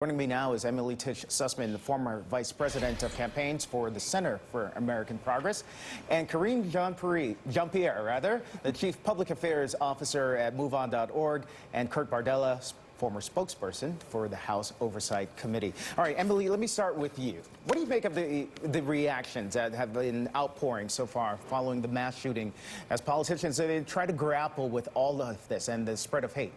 Joining me now is Emily Tisch Sussman, the former Vice President of Campaigns for the Center for American Progress, and Karine Jean-Pierre, the Chief Public Affairs Officer at MoveOn.org, and Kurt Bardella, former spokesperson for the House Oversight Committee. All right, Emily, let me start with you. What do you make of the reactions that have been outpouring so far following the mass shooting as politicians they try to grapple with all of this and the spread of hate?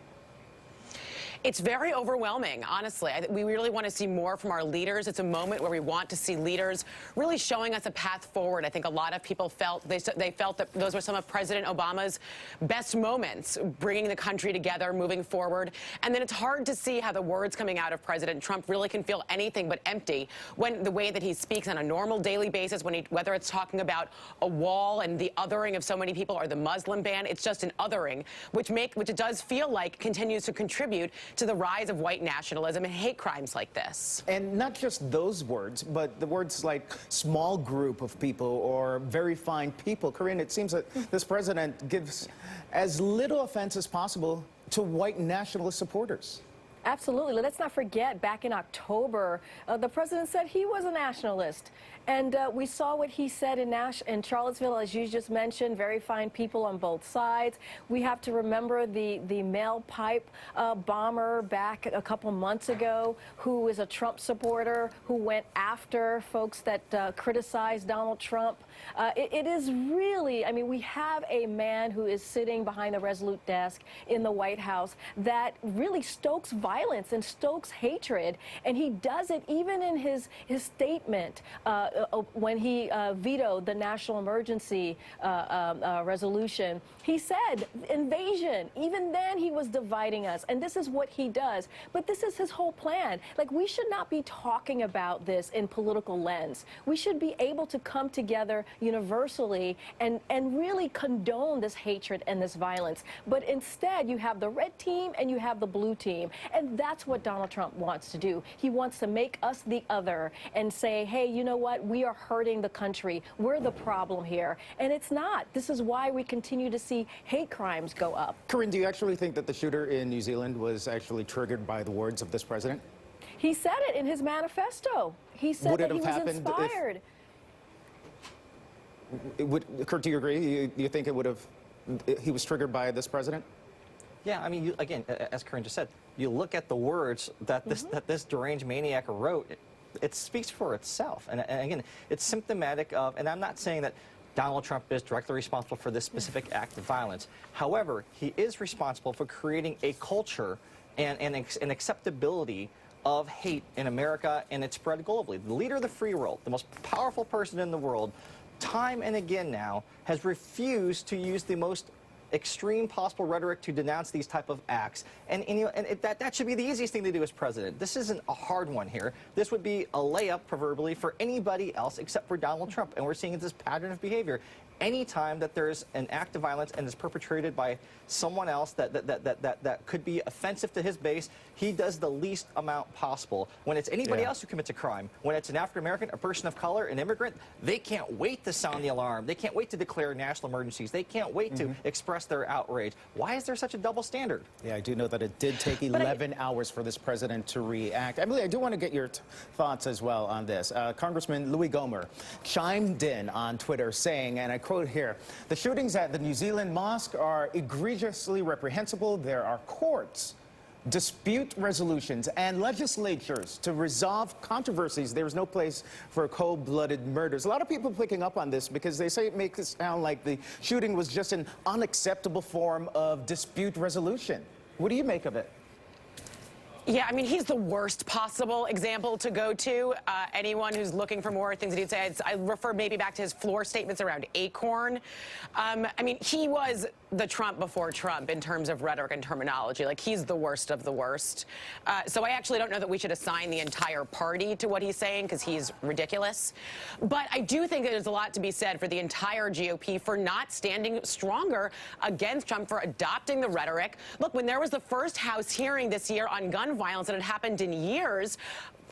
It's very overwhelming, honestly. We really want to see more from our leaders. It's a moment where we want to see leaders really showing us a path forward. I think a lot of people felt, they felt that those were some of President Obama's best moments, bringing the country together, moving forward. And then it's hard to see how the words coming out of President Trump really can feel anything but empty when the way that he speaks on a normal daily basis, whether it's talking about a wall and the othering of so many people or the Muslim ban, it's just an othering, which it does feel like continues to contribute to the rise of white nationalism and hate crimes like this. And not just those words, but the words like small group of people or very fine people. Karine, it seems that this president gives as little offense as possible to white nationalist supporters. Absolutely. Let's not forget, back in October, the president said he was a nationalist. And we saw what he said in Charlottesville, as you just mentioned, very fine people on both sides. We have to remember the mail pipe bomber back a couple months ago, who is a Trump supporter, who went after folks that criticized Donald Trump. It is really, I mean, we have a man who is sitting behind the Resolute desk in the White House that really stokes violence and stokes hatred, and he does it even in his statement when he vetoed the national emergency resolution. He said invasion. Even then he was dividing us, and this is what he does. But this is his whole plan. Like, we should not be talking about this in political lens. We should be able to come together universally and really condone this hatred and this violence. But instead you have the red team and you have the blue team. And that's what Donald Trump wants to do. He wants to make us the other and say, hey, you know what? We are hurting the country. We're the problem here. And it's not. This is why we continue to see hate crimes go up. Karine, do you actually think that the shooter in New Zealand was actually triggered by the words of this president? He said it in his manifesto. He said that he was inspired. Kurt, do you agree? You think he was triggered by this president? Yeah, I mean, again, as Karine just said, you look at the words that this deranged maniac wrote, it speaks for itself. And again, it's symptomatic of, and I'm not saying that Donald Trump is directly responsible for this specific act of violence. However, he is responsible for creating a culture and an acceptability of hate in America, and it's spread globally. The leader of the free world, the most powerful person in the world, time and again now has refused to use the most extreme possible rhetoric to denounce these type of acts. And that should be the easiest thing to do as president. This isn't a hard one here. This would be a layup, proverbially, for anybody else except for Donald Trump. And we're seeing this pattern of behavior. Anytime that there's an act of violence and is perpetrated by someone else that could be offensive to his base, he does the least amount possible. When it's anybody else who commits a crime, when it's an African-American, a person of color, an immigrant, they can't wait to sound the alarm. They can't wait to declare national emergencies. They can't wait to express their outrage. Why is there such a double standard? Yeah, I do know that it did take 11 hours for this president to react. Emily, I do want to get your thoughts as well on this. Congressman Louis Gohmert chimed in on Twitter saying, and I quote here, "The shootings at the New Zealand mosque are egregiously reprehensible. There are courts, dispute resolutions, and legislatures to resolve controversies. There is no place for cold-blooded murders." A lot of people picking up on this because they say it makes it sound like the shooting was just an unacceptable form of dispute resolution. What do you make of it? Yeah, I mean, he's the worst possible example to go to. Anyone who's looking for more things that he'd say, I refer maybe back to his floor statements around Acorn. I mean, he was the Trump before Trump in terms of rhetoric and terminology. Like, he's the worst of the worst. So I actually don't know that we should assign the entire party to what he's saying, because he's ridiculous. But I do think that there's a lot to be said for the entire GOP for not standing stronger against Trump, for adopting the rhetoric. Look, when there was the first House hearing this year on gun gun violence that had happened in years,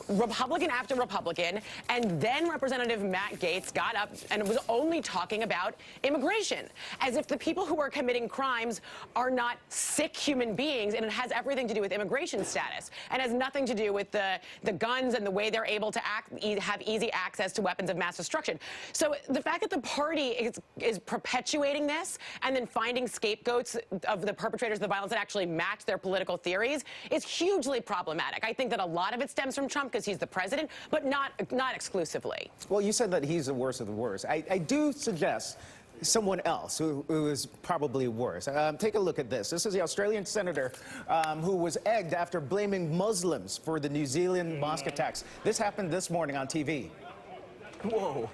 Republican after Republican, and then Representative Matt Gaetz got up and was only talking about immigration, as if the people who are committing crimes are not sick human beings, and it has everything to do with immigration status, and has nothing to do with the guns and the way they're able to have easy access to weapons of mass destruction. So the fact that the party is perpetuating this and then finding scapegoats of the perpetrators of the violence that actually match their political theories is hugely problematic. I think that a lot of it stems from Trump because he's the president, but not exclusively. Well, you said that he's the worst of the worst. I do suggest someone else who is probably worse. Take a look at this. This is the Australian senator who was egged after blaming Muslims for the New Zealand mosque attacks. This happened this morning on TV. Whoa.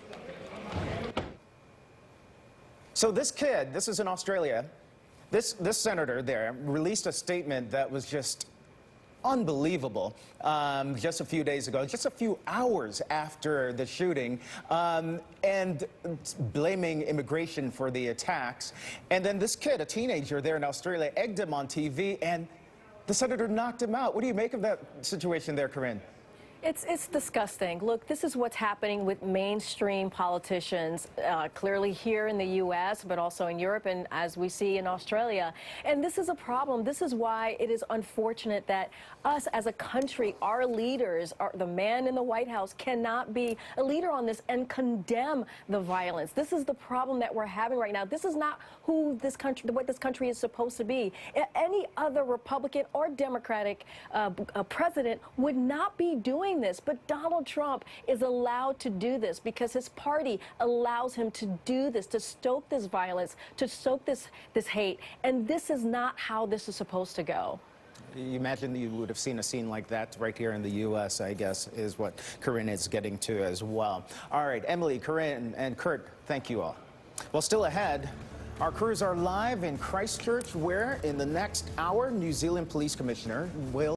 So this kid, this is in Australia, this senator there released a statement that was just unbelievable just a few days ago, just a few hours after the shooting, and blaming immigration for the attacks. And then this kid, a teenager there in Australia, egged him on TV, and the senator knocked him out. What do you make of that situation there, Corinne? It's disgusting. Look, this is what's happening with mainstream politicians, clearly here in the U.S., but also in Europe and as we see in Australia. And this is a problem. This is why it is unfortunate that us as a country, our leaders, the man in the White House cannot be a leader on this and condemn the violence. This is the problem that we're having right now. This is not who this country, what this country is supposed to be. Any other Republican or Democratic president would not be doing this, but Donald Trump is allowed to do this because his party allows him to do this, to stoke this violence, to stoke this hate, and this is not how this is supposed to go. You imagine you would have seen a scene like that right here in the U.S., I guess, is what Corinne is getting to as well. All right, Emily, Corinne, and Kurt, thank you all. Well, still ahead, our crews are live in Christchurch, where in the next hour, New Zealand Police Commissioner will